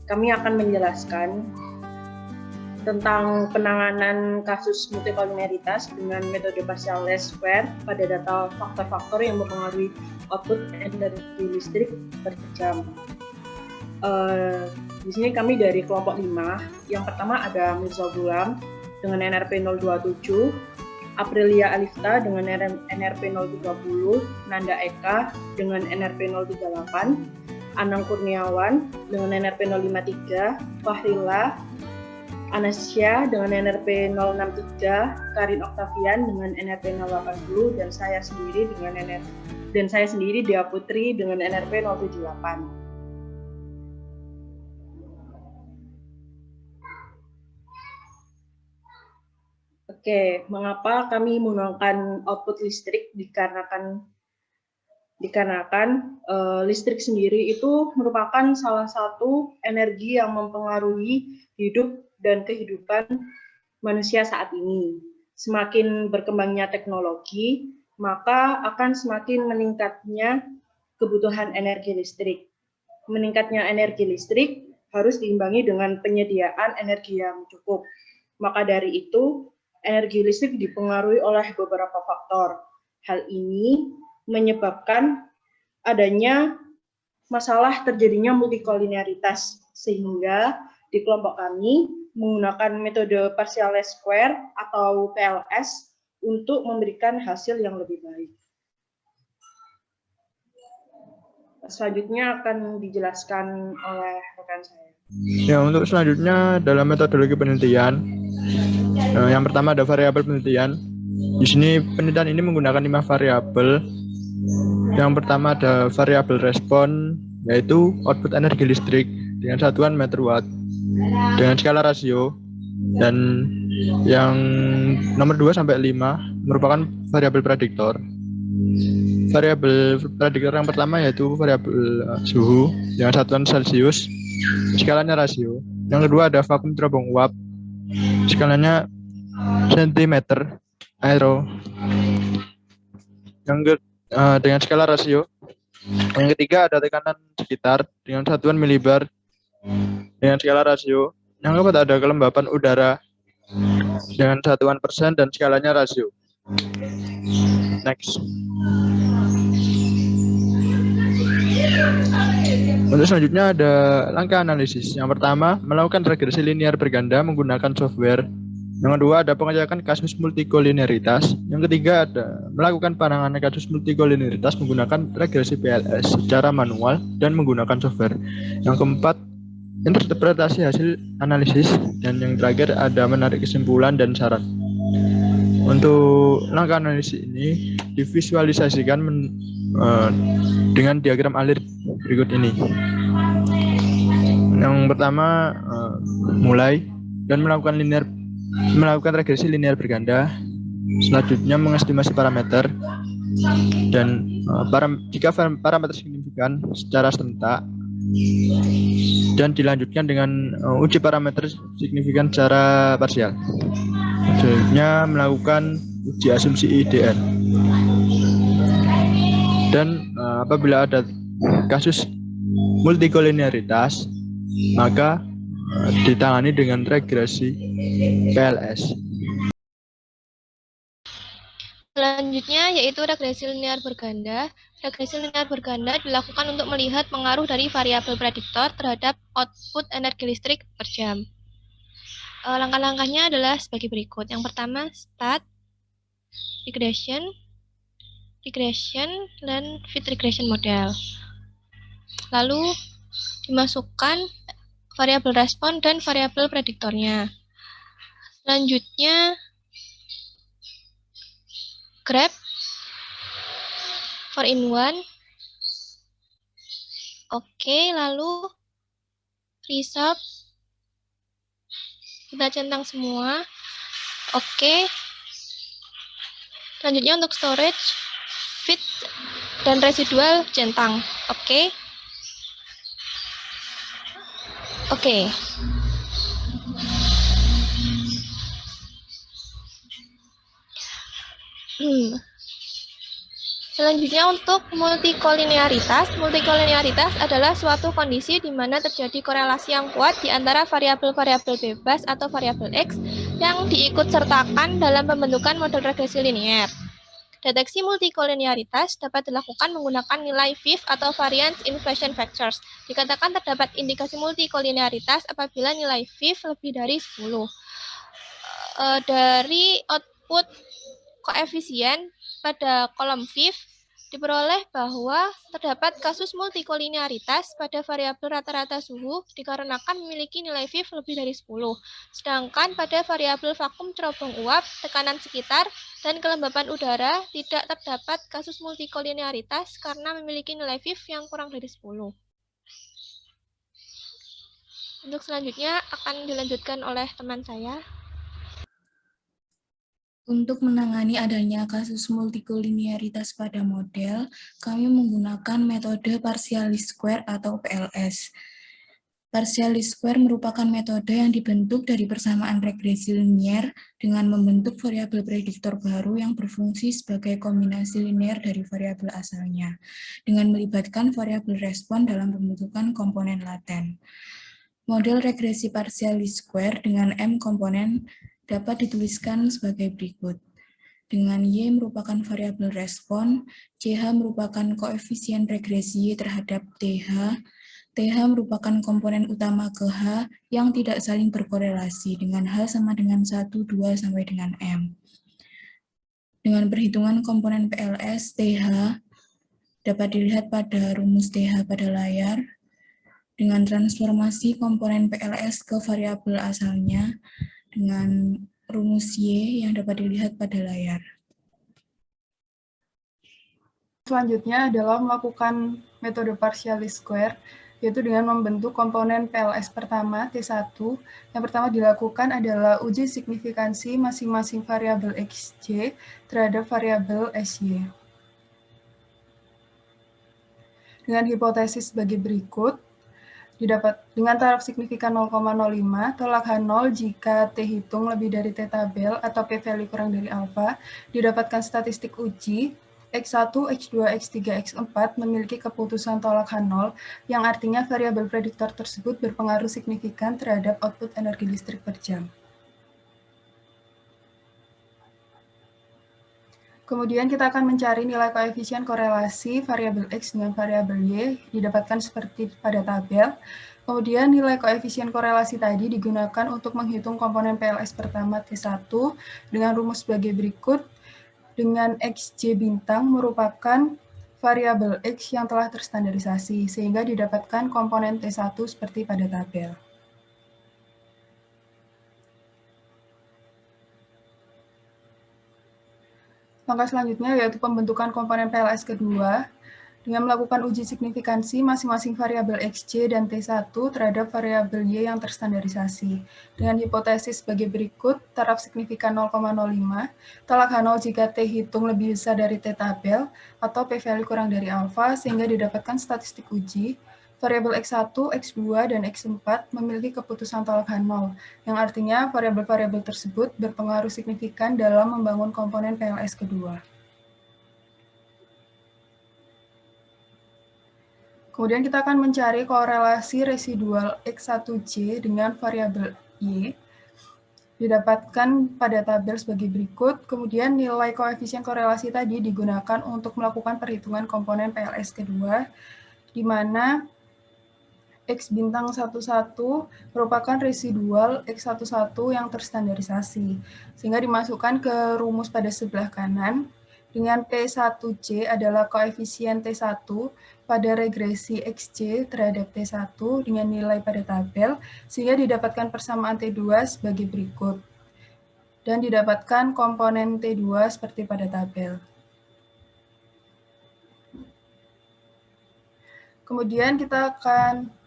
kami akan menjelaskan tentang penanganan kasus multikolinialitas dengan metode partial least square pada data faktor-faktor yang mempengaruhi output energi listrik per jam. Di sini kami dari kelompok 5. Yang pertama ada Mirza Ghulam dengan NRP 027, Aprilia Alifta dengan NRP 030, Nanda Eka dengan NRP 038, Anang Kurniawan dengan NRP 053, Fahrila Anasya dengan NRP 063, Karin Oktavian dengan NRP 080, dan saya sendiri Dia Putri dengan NRP 078. Oke, mengapa kami menggunakan output listrik? Dikarenakan listrik sendiri itu merupakan salah satu energi yang mempengaruhi hidup dan kehidupan manusia saat ini. Semakin berkembangnya teknologi, maka akan semakin meningkatnya kebutuhan energi listrik. Meningkatnya energi listrik harus diimbangi dengan penyediaan energi yang cukup. Maka dari itu, energi listrik dipengaruhi oleh beberapa faktor. Hal ini menyebabkan adanya masalah terjadinya multikolinialitas, sehingga di kelompok kami menggunakan metode partial least square atau PLS untuk memberikan hasil yang lebih baik. Selanjutnya akan dijelaskan oleh rekan saya. Ya, untuk selanjutnya dalam metodologi penelitian, yang pertama ada variabel penelitian. Di sini penelitian ini menggunakan 5 variabel. Yang pertama ada variabel respon, yaitu output energi listrik dengan satuan meter watt dengan skala rasio, dan yang nomor 2 sampai 5 merupakan variabel prediktor. Variabel prediktor yang pertama yaitu variabel suhu dengan satuan Celsius, skalanya rasio. Yang kedua ada vakum terobong uap, skalanya sentimeter aero dengan skala rasio. Yang ketiga ada tekanan sekitar dengan satuan milibar dengan skala rasio. Yang keempat ada kelembapan udara dengan satuan persen dan skalanya rasio. Next. Untuk selanjutnya ada langkah analisis. Yang pertama, melakukan regresi linear berganda menggunakan software. Yang kedua ada pengecekan kasus multikoliniaritas. Yang ketiga ada melakukan penanganan kasus multikoliniaritas menggunakan regresi PLS secara manual dan menggunakan software. Yang keempat, interpretasi hasil analisis, dan yang terakhir ada menarik kesimpulan dan saran. Untuk langkah analisis ini divisualisasikan dengan diagram alir berikut ini. Yang pertama, mulai dan melakukan regresi linear berganda. Selanjutnya mengestimasi parameter, dan jika parameter signifikan secara serentak, dan dilanjutkan dengan uji parameter signifikan secara parsial. Selanjutnya melakukan uji asumsi IDN, dan apabila ada kasus multikoliniaritas maka ditangani dengan regresi PLS. Selanjutnya yaitu regresi linear berganda. Regresi linear berganda dilakukan untuk melihat pengaruh dari variabel prediktor terhadap output energi listrik per jam. Langkah-langkahnya adalah sebagai berikut. Yang pertama, start, regression, dan fit regression model. Lalu dimasukkan variabel respon dan variabel prediktornya. Selanjutnya, grab 4-in-1. Oke, lalu result kita centang semua. Oke. Selanjutnya untuk storage, fit, dan residual centang. Oke. Oke. Selanjutnya untuk multikolinearitas. Multikolinearitas adalah suatu kondisi di mana terjadi korelasi yang kuat di antara variabel-variabel bebas atau variabel X yang diikutsertakan dalam pembentukan model regresi linear. Deteksi multikolinearitas dapat dilakukan menggunakan nilai VIF atau Variance Inversion Factors. Dikatakan terdapat indikasi multikolinearitas apabila nilai VIF lebih dari 10. Dari output koefisien pada kolom VIF diperoleh bahwa terdapat kasus multikolinearitas pada variabel rata-rata suhu dikarenakan memiliki nilai VIF lebih dari 10. Sedangkan pada variabel vakum cerobong uap, tekanan sekitar, dan kelembapan udara tidak terdapat kasus multikolinearitas karena memiliki nilai VIF yang kurang dari 10. Untuk selanjutnya akan dilanjutkan oleh teman saya. Untuk menangani adanya kasus multikolinearitas pada model, kami menggunakan metode partial least square atau PLS. Partial least square merupakan metode yang dibentuk dari persamaan regresi linier dengan membentuk variabel prediktor baru yang berfungsi sebagai kombinasi linier dari variabel asalnya, dengan melibatkan variabel respon dalam pembentukan komponen laten. Model regresi partial least square dengan M komponen dapat dituliskan sebagai berikut. Dengan Y merupakan variabel respon, CH merupakan koefisien regresi terhadap TH, TH merupakan komponen utama ke H yang tidak saling berkorelasi dengan H sama dengan 1, 2, sampai dengan M. Dengan perhitungan komponen PLS, TH dapat dilihat pada rumus TH pada layar. Dengan transformasi komponen PLS ke variabel asalnya, dengan rumus Y yang dapat dilihat pada layar. Selanjutnya adalah melakukan metode partial least square, yaitu dengan membentuk komponen PLS pertama, T1. Yang pertama dilakukan adalah uji signifikansi masing-masing variabel XJ terhadap variabel SY. Dengan hipotesis sebagai berikut, didapat dengan taraf signifikan 0,05, tolak H0 jika T hitung lebih dari T tabel atau P-value kurang dari alfa, didapatkan statistik uji X1, X2, X3, X4 memiliki keputusan tolak H0, yang artinya variabel prediktor tersebut berpengaruh signifikan terhadap output energi listrik per jam. Kemudian kita akan mencari nilai koefisien korelasi variabel X dengan variabel Y, didapatkan seperti pada tabel. Kemudian nilai koefisien korelasi tadi digunakan untuk menghitung komponen PLS pertama T1 dengan rumus sebagai berikut, dengan XJ bintang merupakan variabel X yang telah terstandarisasi, sehingga didapatkan komponen T1 seperti pada tabel. Langkah selanjutnya yaitu pembentukan komponen PLS kedua dengan melakukan uji signifikansi masing-masing variabel XJ dan T1 terhadap variabel Y yang terstandarisasi. Dengan hipotesis sebagai berikut, taraf signifikan 0,05, tolak H0 jika T hitung lebih besar dari T tabel, atau P-value kurang dari alfa, sehingga didapatkan statistik uji, variabel X1, X2, dan X4 memiliki keputusan tolak H0, yang artinya variabel-variabel tersebut berpengaruh signifikan dalam membangun komponen PLS kedua. Kemudian kita akan mencari korelasi residual X1J dengan variabel Y, didapatkan pada tabel sebagai berikut. Kemudian nilai koefisien korelasi tadi digunakan untuk melakukan perhitungan komponen PLS kedua, di mana X bintang 11 merupakan residual X11 yang terstandarisasi, sehingga dimasukkan ke rumus pada sebelah kanan, dengan P1J adalah koefisien T1 pada regresi XJ terhadap T1 dengan nilai pada tabel, sehingga didapatkan persamaan T2 sebagai berikut, dan didapatkan komponen T2 seperti pada tabel. Kemudian kita akan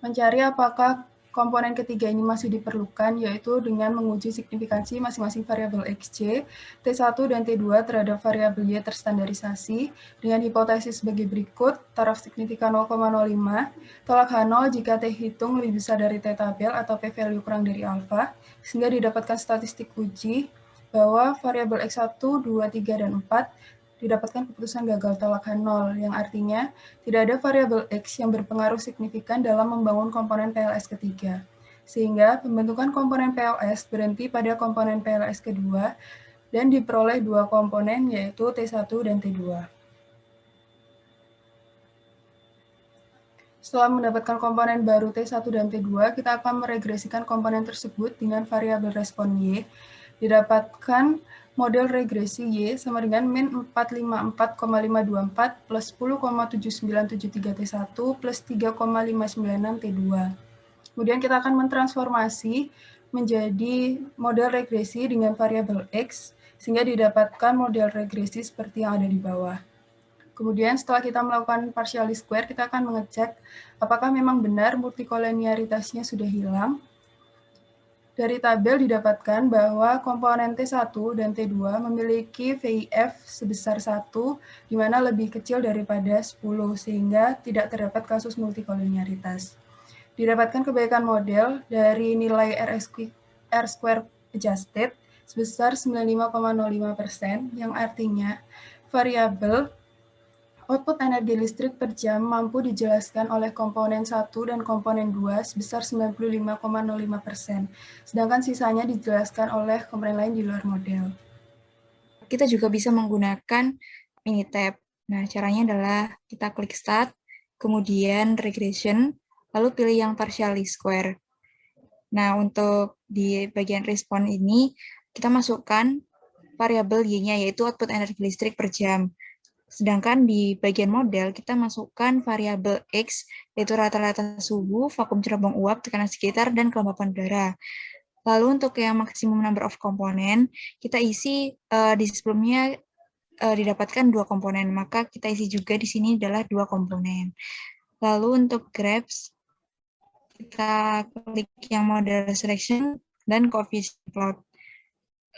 mencari apakah komponen ketiga ini masih diperlukan, yaitu dengan menguji signifikansi masing-masing variabel XJ, T1 dan T2 terhadap variabel Y terstandarisasi dengan hipotesis sebagai berikut, taraf signifikan 0,05, tolak H0 jika T hitung lebih besar dari T tabel atau P-value kurang dari alfa, sehingga didapatkan statistik uji bahwa variabel X1, 2, 3, dan 4 didapatkan keputusan gagal tolak H0, yang artinya tidak ada variabel X yang berpengaruh signifikan dalam membangun komponen PLS ketiga. Sehingga pembentukan komponen PLS berhenti pada komponen PLS kedua dan diperoleh dua komponen yaitu T1 dan T2. Setelah mendapatkan komponen baru T1 dan T2, kita akan meregresikan komponen tersebut dengan variabel respon Y. Didapatkan model regresi Y sama dengan min 454,524 plus 10,7973 T1 plus 3,596 T2. Kemudian kita akan mentransformasi menjadi model regresi dengan variabel X, sehingga didapatkan model regresi seperti yang ada di bawah. Kemudian setelah kita melakukan partial least square, kita akan mengecek apakah memang benar multikolinearitasnya sudah hilang. Dari tabel didapatkan bahwa komponen T1 dan T2 memiliki VIF sebesar 1, di mana lebih kecil daripada 10, sehingga tidak terdapat kasus multikolinearitas. Didapatkan kebaikan model dari nilai R-square adjusted sebesar 95,05%, yang artinya variabel output energi listrik per jam mampu dijelaskan oleh komponen 1 dan komponen 2 sebesar 95,05%, sedangkan sisanya dijelaskan oleh komponen lain di luar model. Kita juga bisa menggunakan Minitab. Nah, caranya adalah kita klik Start, kemudian Regression, lalu pilih yang partial least square. Nah, untuk di bagian respon ini, kita masukkan variabel Y-nya, yaitu output energi listrik per jam. Sedangkan di bagian model, kita masukkan variabel X, yaitu rata-rata suhu, vakum cerobong uap, tekanan sekitar, dan kelembapan udara. Lalu untuk yang maksimum number of komponen, kita isi di sebelumnya didapatkan 2 komponen, maka kita isi juga di sini adalah 2 komponen. Lalu untuk graphs, kita klik yang model selection dan coefficient plot.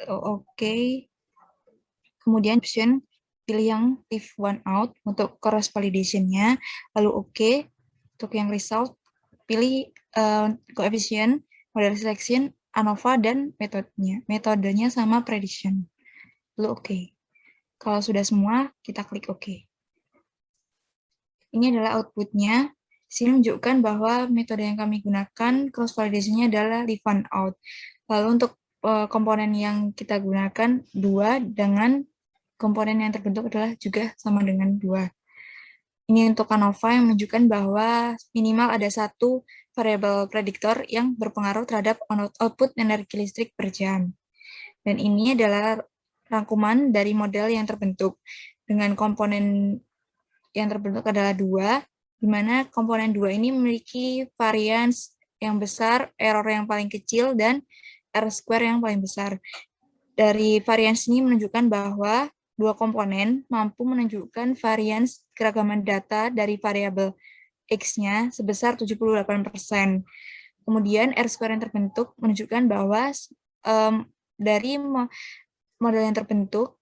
Oke. Kemudian option pilih yang if one out untuk cross validation-nya, lalu oke. Untuk yang result, pilih coefficient, model selection, ANOVA, dan metodenya. Metodenya sama prediction. Lalu oke. Kalau sudah semua, kita klik oke. Ini adalah output-nya. Di sini menunjukkan bahwa metode yang kami gunakan, cross validation-nya adalah leave one out. Lalu untuk komponen yang kita gunakan 2 dengan komponen yang terbentuk adalah juga sama dengan 2. Ini untuk ANOVA yang menunjukkan bahwa minimal ada 1 variabel prediktor yang berpengaruh terhadap output energi listrik per jam. Dan ini adalah rangkuman dari model yang terbentuk dengan komponen yang terbentuk adalah 2, di mana komponen 2 ini memiliki varians yang besar, error yang paling kecil, dan R-square yang paling besar. Dari varians ini menunjukkan bahwa 2 komponen mampu menunjukkan varians keragaman data dari variabel X-nya sebesar 78%. Kemudian R-square yang terbentuk menunjukkan bahwa dari model yang terbentuk,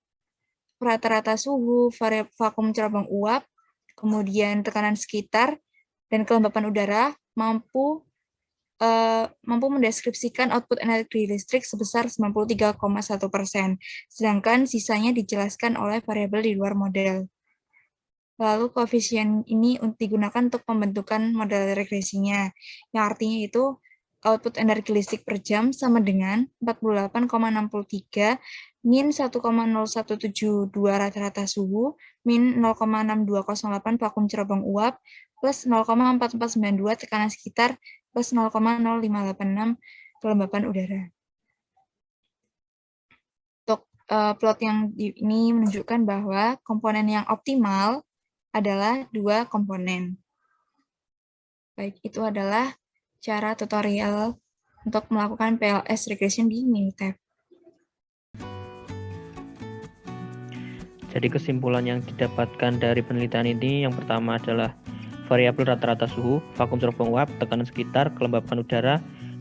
rata-rata suhu, vakum cerobong uap, kemudian tekanan sekitar, dan kelembapan udara mampu mendeskripsikan output energi listrik sebesar 93,1%, sedangkan sisanya dijelaskan oleh variabel di luar model. Lalu koefisien ini digunakan untuk pembentukan model regresinya, yang artinya itu output energi listrik per jam sama dengan 48,63 min 1,0172 rata-rata suhu, min 0,6208 vakum cerobong uap, plus 0,4492 tekanan sekitar, plus 0,0586 kelembapan udara. Untuk plot yang ini menunjukkan bahwa komponen yang optimal adalah 2 komponen. Baik, itu adalah cara tutorial untuk melakukan PLS regression di Minitab. Jadi kesimpulan yang didapatkan dari penelitian ini yang pertama adalah variabel rata-rata suhu, vakum cerobong uap, tekanan sekitar, kelembapan udara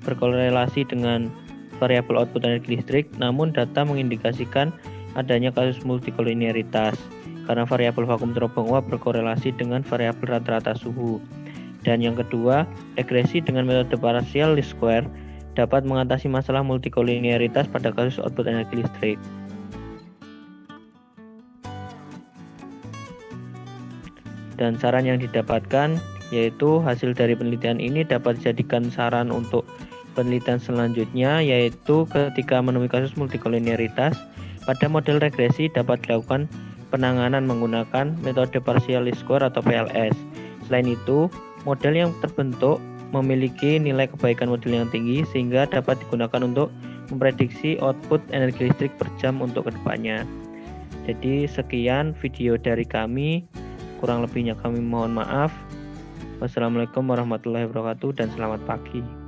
berkorelasi dengan variabel output energi listrik, namun data mengindikasikan adanya kasus multikolinearitas karena variabel vakum cerobong uap berkorelasi dengan variabel rata-rata suhu. Dan yang kedua, regresi dengan metode partial least square dapat mengatasi masalah multikolinearitas pada kasus output energi listrik. Dan saran yang didapatkan yaitu hasil dari penelitian ini dapat dijadikan saran untuk penelitian selanjutnya, yaitu ketika menemui kasus multikolinearitas pada model regresi dapat dilakukan penanganan menggunakan metode partial least square atau PLS. Selain itu, model yang terbentuk memiliki nilai kebaikan model yang tinggi sehingga dapat digunakan untuk memprediksi output energi listrik per jam untuk kedepannya. Jadi sekian video dari kami. Kurang lebihnya kami mohon maaf. Wassalamualaikum warahmatullahi wabarakatuh dan selamat pagi.